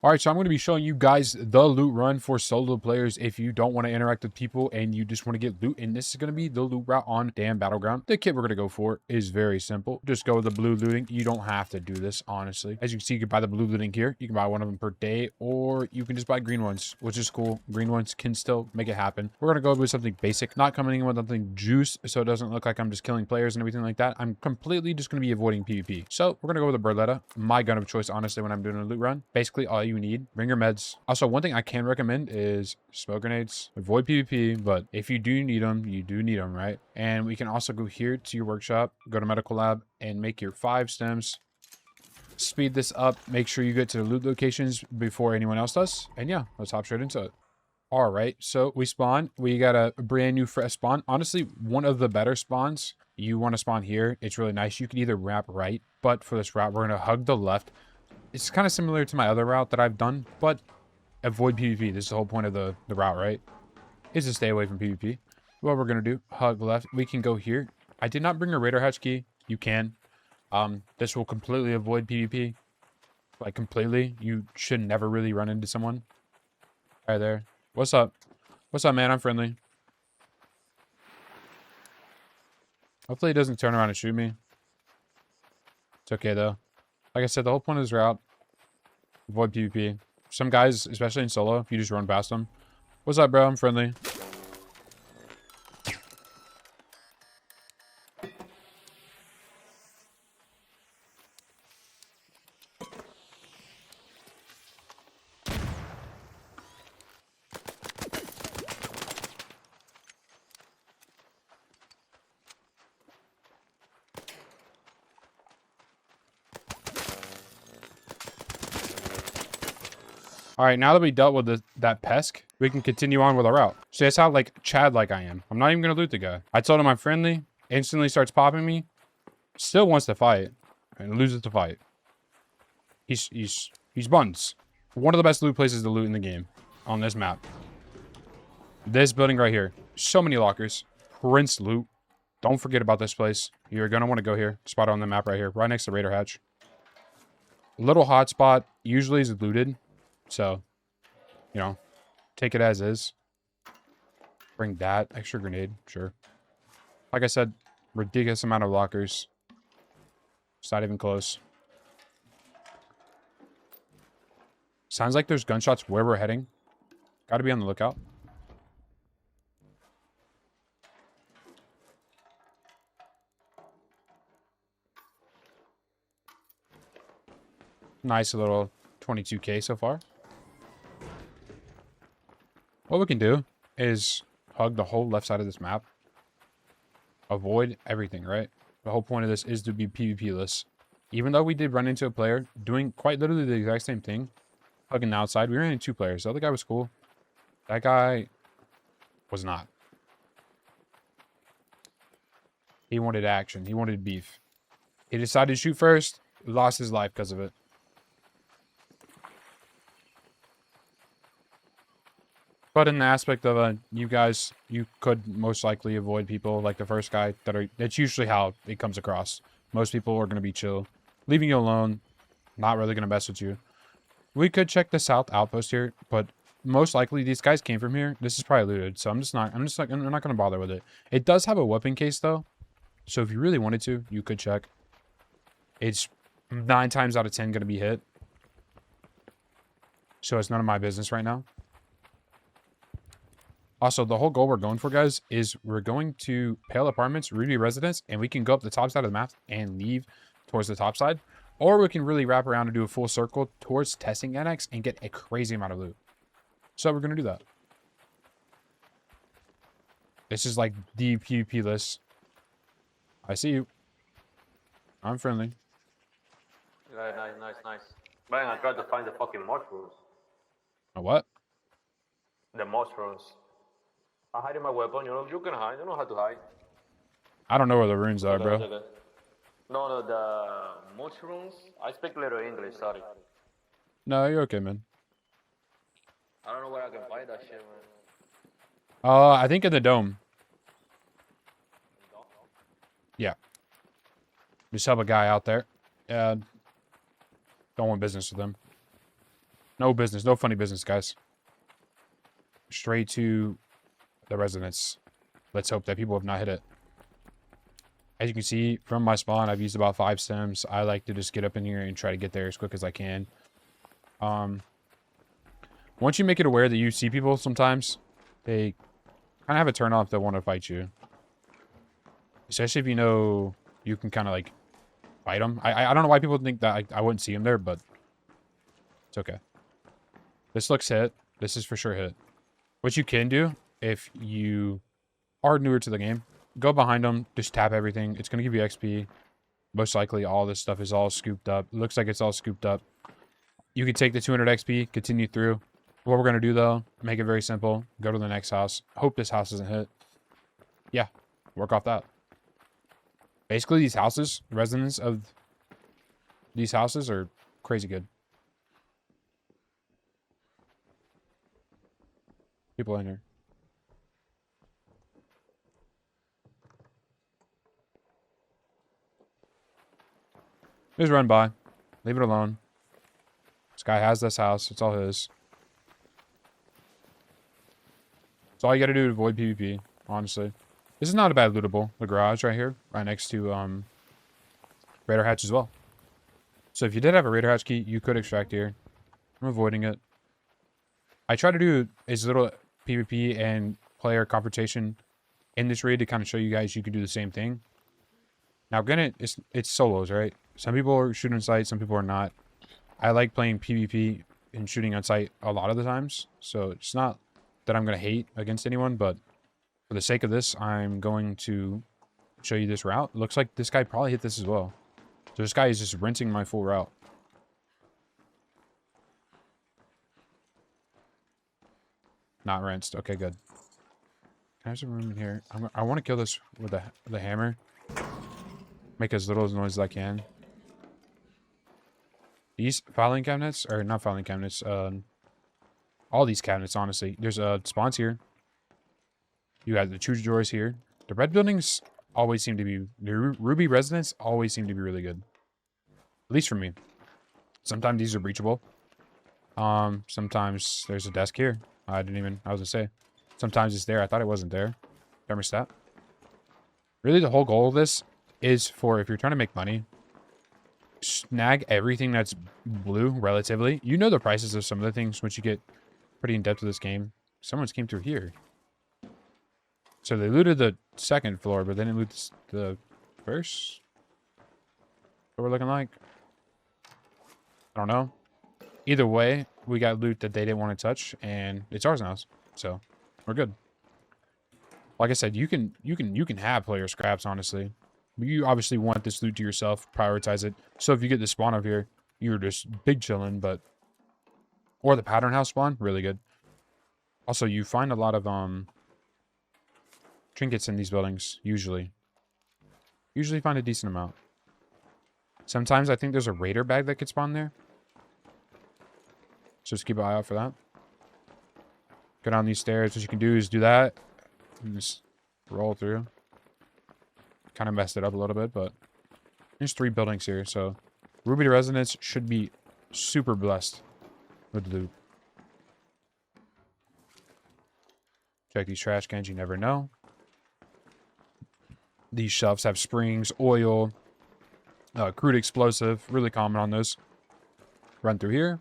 All right, so I'm going to be showing you guys the loot run for solo players if you don't want to interact with people and you just want to get loot. And this is going to be the loot route on Dam Battleground. The kit we're going to go for is very simple. Just go with the blue looting. You don't have to do this, honestly. As you can see, you can buy the blue looting here. You can buy one of them per day, or you can just buy green ones, which is cool. Green ones can still make it happen. We're going to go with something basic, not coming in with something juice, so it doesn't look like I'm just killing players and everything like that. I'm completely just going to be avoiding PvP. So we're going to go with a Berletta, my gun of choice, honestly, when I'm doing a loot run. Basically, all you need, bring your meds. Also, one thing I can recommend is smoke grenades. Avoid PvP, but if you do need them, you do need them, right? And we can also go here to your workshop, go to medical lab, and make your 5 stems. Speed this up. Make sure you get to the loot locations before anyone else does. And yeah, let's hop straight into it. All right, so we spawn. We got a brand new fresh spawn. Honestly, one of the better spawns. You want to spawn here. It's really nice. You can either wrap right, but for this route, we're going to hug the left. It's kind of similar to my other route that I've done, but avoid PvP. This is the whole point of the route, right? Is to stay away from PvP. What we're going to do, hug left. We can go here. I did not bring a radar hatch key. You can. This will completely avoid PvP. Like, completely. You should never really run into someone. Right there. What's up? What's up, man? I'm friendly. Hopefully he doesn't turn around and shoot me. It's okay, though. Like I said, the whole point of this route, avoid PvP. Some guys, especially in solo, if you just run past them. What's up, bro? I'm friendly. All right, now that we dealt with that pesk, we can continue on with our route. So that's how, like, Chad-like I am. I'm not even going to loot the guy. I told him I'm friendly, instantly starts popping me, still wants to fight, and loses the fight. He's buns. One of the best loot places to loot in the game on this map. This building right here. So many lockers. Prince loot. Don't forget about this place. You're going to want to go here. Spot on the map right here, right next to Raider Hatch. Little hotspot usually is looted. So, you know, take it as is. Bring that. Extra grenade. Sure. Like I said, ridiculous amount of lockers. It's not even close. Sounds like there's gunshots where we're heading. Gotta be on the lookout. Nice little 22k so far. What we can do is hug the whole left side of this map. Avoid everything, right? The whole point of this is to be PvP-less. Even though we did run into a player doing quite literally the exact same thing, hugging the outside, we ran into 2 players. The other guy was cool. That guy was not. He wanted action. He wanted beef. He decided to shoot first, lost his life because of it. But in the aspect of you guys, you could most likely avoid people like the first guy. That's usually how it comes across. Most people are going to be chill, leaving you alone, not really going to mess with you. We could check the south outpost here, but most likely these guys came from here. This is probably looted, so I'm not going to bother with it. It does have a weapon case though, so if you really wanted to, you could check. It's 9 times out of 10 going to be hit, so it's none of my business right now. Also, the whole goal we're going for, guys, is we're going to Pale Apartments, Ruby Residence, and we can go up the top side of the map and leave towards the top side. Or we can really wrap around and do a full circle towards Testing Annex and get a crazy amount of loot. So we're going to do that. This is like the PvP list. I see you. I'm friendly. Yeah, nice. Man, I tried to find the fucking mushrooms. A what? The mushrooms. I hide in my weapon, you can hide. You know how to hide. I don't know where the runes are, bro. Okay. No, the mushrooms. I speak little English, sorry. No, you're okay, man. I don't know where I can find that shit, man. I think in the dome. Yeah. Just help a guy out there. Don't want business with them. No business. No funny business, guys. Straight to the residence. Let's hope that people have not hit it. As you can see from my spawn, I've used about 5 stems. I like to just get up in here and try to get there as quick as I can. Once you make it aware that you see people sometimes, they kind of have a turn off that want to fight you. Especially if you know you can kind of like fight them. I don't know why people think that I wouldn't see them there, but it's okay. This looks hit. This is for sure hit. What you can do if you are newer to the game, go behind them, just tap everything. It's going to give you XP. Most likely all this stuff is all scooped up. It looks like it's all scooped up. You can take the 200 XP, continue through. What we're going to do though, make it very simple. Go to the next house. Hope this house doesn't hit. Yeah, work off that. Basically these houses, residents of these houses are crazy good. People in here. Just run by. Leave it alone. This guy has this house. It's all his. It's all you gotta do to avoid PvP, honestly. This is not a bad lootable. The garage right here, right next to Raider Hatch as well. So if you did have a Raider Hatch key, you could extract here. I'm avoiding it. I try to do as little PvP and player confrontation in this raid to kind of show you guys you can do the same thing. Now, granted, it's solos, right? Some people are shooting on sight, some people are not. I like playing PvP and shooting on sight a lot of the times, so it's not that I'm going to hate against anyone, but for the sake of this, I'm going to show you this route. It looks like this guy probably hit this as well. So this guy is just rinsing my full route. Not rinsed. Okay, good. There's a room in here. I want to kill this with the hammer. Make as little noise as I can. These filing cabinets, or not filing cabinets, all these cabinets, honestly. There's spawns here. You got the choose drawers here. The red buildings always seem to be, the ruby residents always seem to be really good. At least for me. Sometimes these are breachable. Sometimes there's a desk here. I was gonna say. Sometimes it's there. I thought it wasn't there. Thermostat. Really, the whole goal of this is for, if you're trying to make money, snag everything that's blue, relatively. You know the prices of some of the things once you get pretty in-depth with this game. Someone's came through here. So they looted the second floor, but they didn't loot the first? What we're looking like? I don't know. Either way, we got loot that they didn't want to touch, and it's ours now. So we're good. Like I said, you can have player scraps, honestly. You obviously want this loot to yourself, prioritize it. So if you get the spawn up here, you're just big chilling, but or the pattern house spawn, really good. Also, you find a lot of trinkets in these buildings, usually. Usually find a decent amount. Sometimes I think there's a raider bag that could spawn there. So just keep an eye out for that. Go down these stairs. What you can do is do that. And just roll through. Kind of messed it up a little bit, but there's 3 buildings here, so Ruby residents should be super blessed with loot. Check these trash cans, you never know. These shelves have springs, oil, crude explosive, really common on those. Run through here.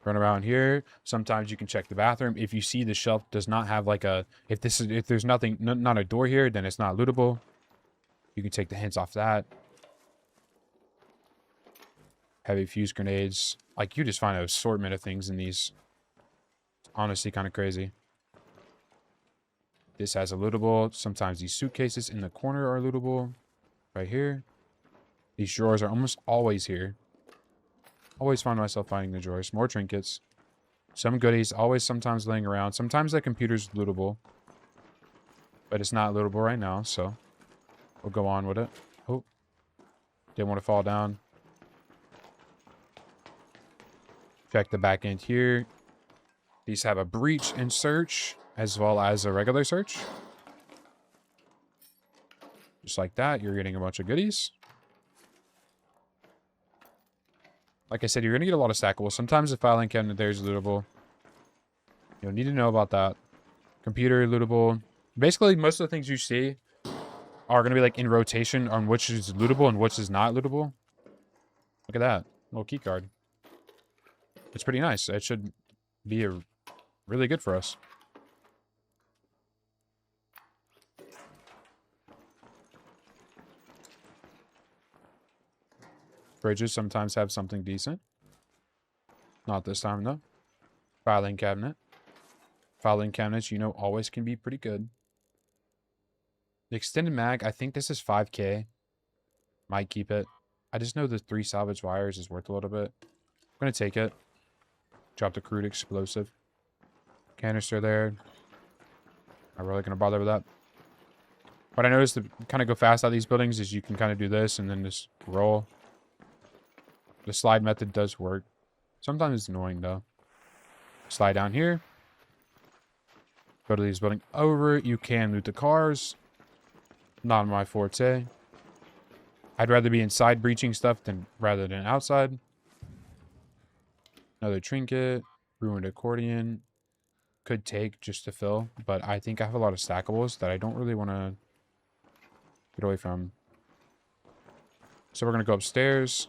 Run around here. Sometimes you can check the bathroom. If you see the shelf does not have like a, if there's nothing, not a door here, then it's not lootable. You can take the hints off that. Heavy fuse grenades. Like, you just find an assortment of things in these. It's honestly kind of crazy. This has a lootable. Sometimes these suitcases in the corner are lootable. Right here. These drawers are almost always here. Always find myself finding the drawers. More trinkets. Some goodies. Always sometimes laying around. Sometimes that computer's lootable. But it's not lootable right now, so we'll go on with it. Oh. Didn't want to fall down. Check the back end here. These have a breach and search, as well as a regular search. Just like that, you're getting a bunch of goodies. Like I said, you're going to get a lot of stackables. Sometimes the filing cabinet there is lootable. You'll need to know about that. Computer, lootable. Basically, most of the things you see are going to be like in rotation on which is lootable and which is not lootable. Look at that. Little key card. It's pretty nice. It should be really good for us. Fridges sometimes have something decent. Not this time, though. Filing cabinet. Filing cabinets, you know, always can be pretty good. The extended mag, I think this is 5K. Might keep it. I just know the 3 salvage wires is worth a little bit. I'm going to take it. Drop the crude explosive. Canister there. Not really going to bother with that. What I noticed to kind of go fast out of these buildings is you can kind of do this and then just roll. The slide method does work. Sometimes it's annoying, though. Slide down here. Go to these buildings over. You can loot the cars. Not my forte. I'd rather be inside breaching stuff rather than outside. Another trinket. Ruined accordion. Could take just to fill. But I think I have a lot of stackables that I don't really want to get away from. So we're going to go upstairs.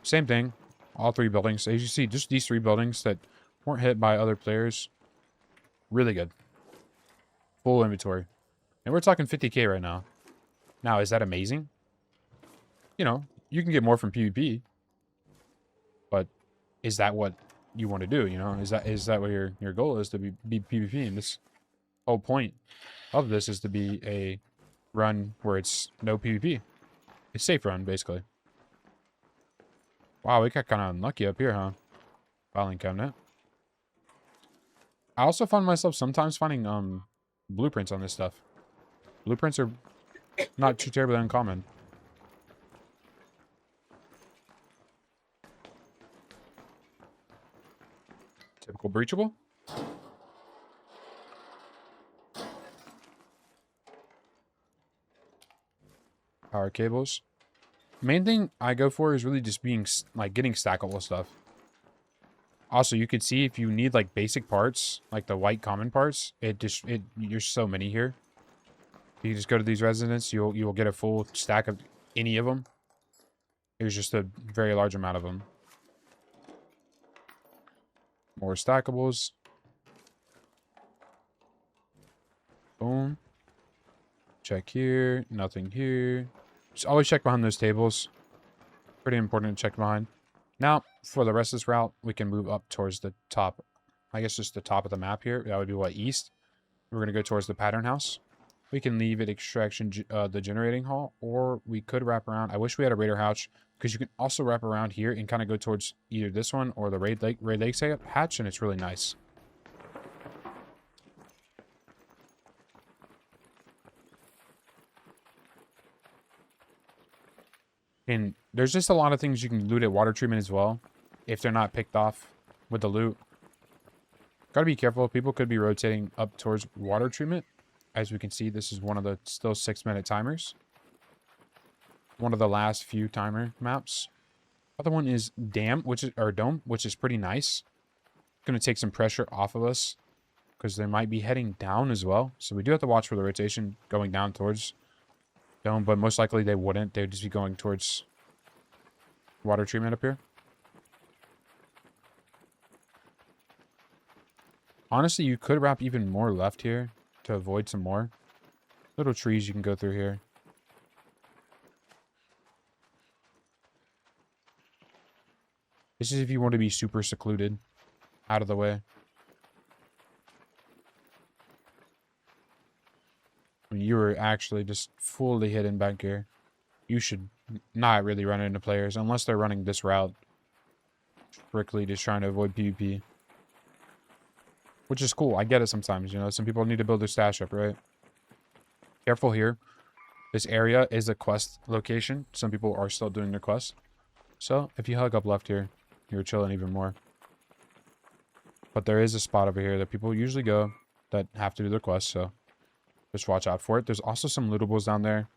Same thing. All 3 buildings. As you see, just these 3 buildings that weren't hit by other players. Really good. Full inventory. And we're talking 50K right now. Now, is that amazing? You know, you can get more from PvP. But is that what you want to do, you know? Is that what your goal is, to be PvP? And this whole point of this is to be a run where it's no PvP. It's safe run, basically. Wow, we got kind of unlucky up here, huh? Filing cabinet. I also find myself sometimes finding blueprints on this stuff. Blueprints are not too terribly uncommon. Typical breachable. Power cables. Main thing I go for is really just being like getting stackable stuff. Also, you could see if you need like basic parts, like the white common parts, there's so many here. You just go to these residents, you'll get a full stack of any of them. There's just a very large amount of them. More stackables. Boom. Check here. Nothing here. Just always check behind those tables. Pretty important to check behind. Now, for the rest of this route, we can move up towards the top. I guess just the top of the map here. That would be what, east? We're going to go towards the pattern house. We can leave at extraction, the generating hall, or we could wrap around. I wish we had a raider hatch, because you can also wrap around here and kind of go towards either this one or the Raid Lakes hatch, and it's really nice. And there's just a lot of things you can loot at water treatment as well, if they're not picked off with the loot. Gotta be careful. People could be rotating up towards water treatment. As we can see, this is one of the still 6-minute timers. One of the last few timer maps. Other one is Dam, Dome, which is pretty nice. Gonna take some pressure off of us, because they might be heading down as well. So we do have to watch for the rotation going down towards Dome, but most likely they wouldn't. They'd just be going towards water treatment up here. Honestly, you could wrap even more left here to avoid some more little trees you can go through here. This is if you want to be super secluded, out of the way. When you were actually just fully hidden back here, you should not really run into players unless they're running this route. Strictly just trying to avoid PvP. Which is cool. I get it sometimes, you know. Some people need to build their stash up, right? Careful here. This area is a quest location. Some people are still doing their quest. So, if you hug up left here, you're chilling even more. But there is a spot over here that people usually go that have to do their quest, so just watch out for it. There's also some lootables down there.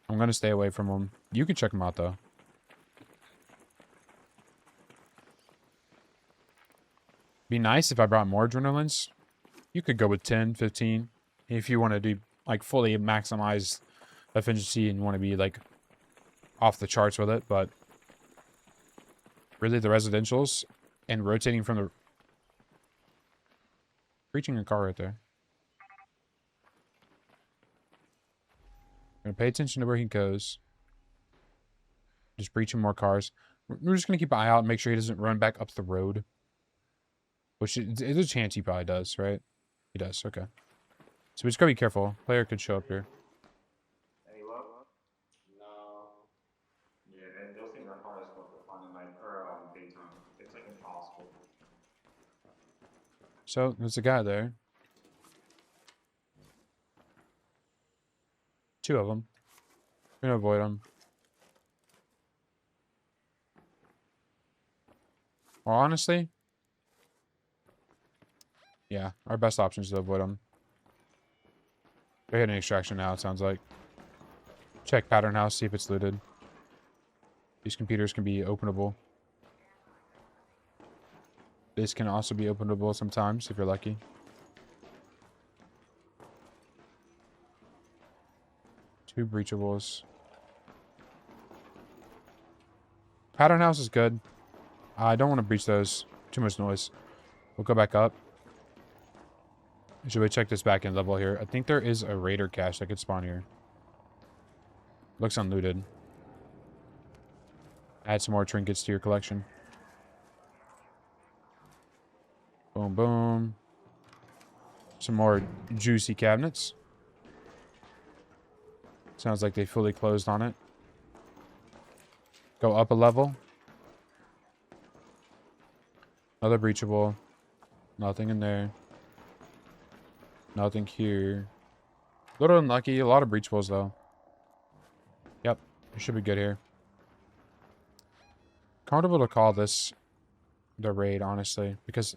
I'm going to stay away from them. You can check them out, though. Be nice if I brought more adrenalines. You could go with 10, 15. If you want to do, like, fully maximize efficiency and want to be, like, off the charts with it. But really, the residentials and rotating from the... Reaching a car right there. Gonna pay attention to where he goes. Just breaching more cars. We're just gonna keep an eye out and make sure he doesn't run back up the road. Which is a chance he probably does, right? He does, okay. So we just gotta be careful. Player could show up here. Any luck? No. Yeah, and those things are hard as fuck to find in night or daytime. It's like impossible. So there's a guy there. 2 of them. We're gonna avoid them. Or honestly, yeah, our best option is to avoid them. They're hitting extraction now, it sounds like. Check pattern house, see if it's looted. These computers can be openable. This can also be openable sometimes, if you're lucky. Two breachables. Pattern house is good. I don't want to breach those. Too much noise. We'll go back up. Should we check this back end level here? I think there is a raider cache that could spawn here. Looks unlooted. Add some more trinkets to your collection. Boom, boom. Some more juicy cabinets. Sounds like they fully closed on it. Go up a level. Another breachable. Nothing in there. Nothing here. A little unlucky. A lot of breachables, though. Yep. We should be good here. Comfortable to call this the raid, honestly. Because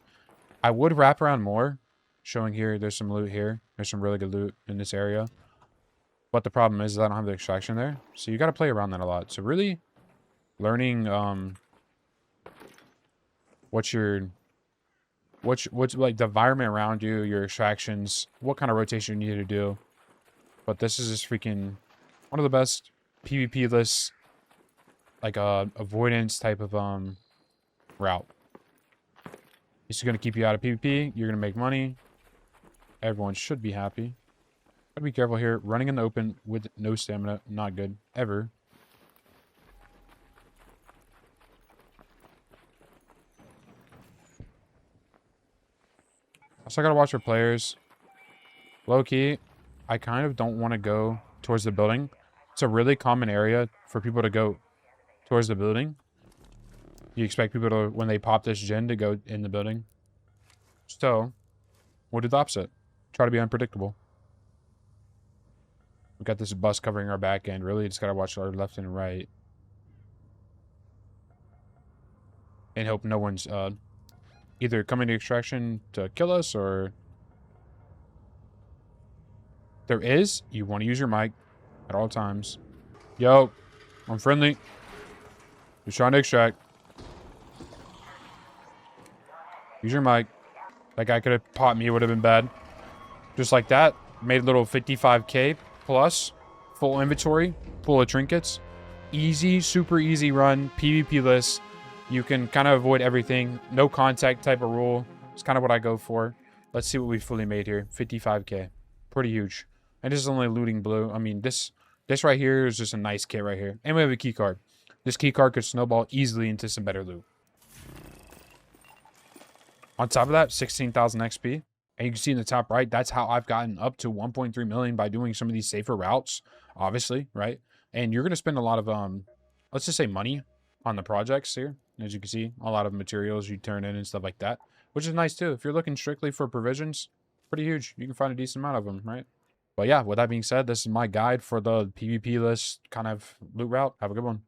I would wrap around more. Showing here, there's some loot here. There's some really good loot in this area. But the problem is I don't have the extraction there. So you got to play around that a lot. So really learning what's like the environment around you, your extractions, what kind of rotation you need to do. But this is just freaking one of the best PvP lists, like avoidance type of route. This is going to keep you out of PvP. You're going to make money. Everyone should be happy. Gotta be careful here. Running in the open with no stamina, not good. Ever. Also, I gotta watch for players. Low key, I kind of don't want to go towards the building. It's a really common area for people to go towards the building. You expect people to, when they pop this gen, to go in the building. So, we'll do the opposite. Try to be unpredictable. We've got this bus covering our back end. Really, just gotta watch our left and right. And hope no one's either coming to extraction to kill us, or... There is. You want to use your mic at all times. Yo, I'm friendly. Just trying to extract. Use your mic. That guy could have popped me. It would have been bad. Just like that. Made a little 55k plus. Full inventory. Full of trinkets. Easy, super easy run. PvP list. You can kind of avoid everything. No contact type of rule. It's kind of what I go for. Let's see what we fully made here. 55k. Pretty huge. And this is only looting blue. I mean, this right here is just a nice kit right here. And we have a key card. This key card could snowball easily into some better loot. On top of that, 16,000 XP. And you can see in the top right, that's how I've gotten up to 1.3 million by doing some of these safer routes, obviously, right? And you're going to spend a lot of, let's just say money on the projects here. As you can see, a lot of materials you turn in and stuff like that, which is nice too. If you're looking strictly for provisions, pretty huge. You can find a decent amount of them, right? But yeah, with that being said, this is my guide for the PvP list kind of loot route. Have a good one.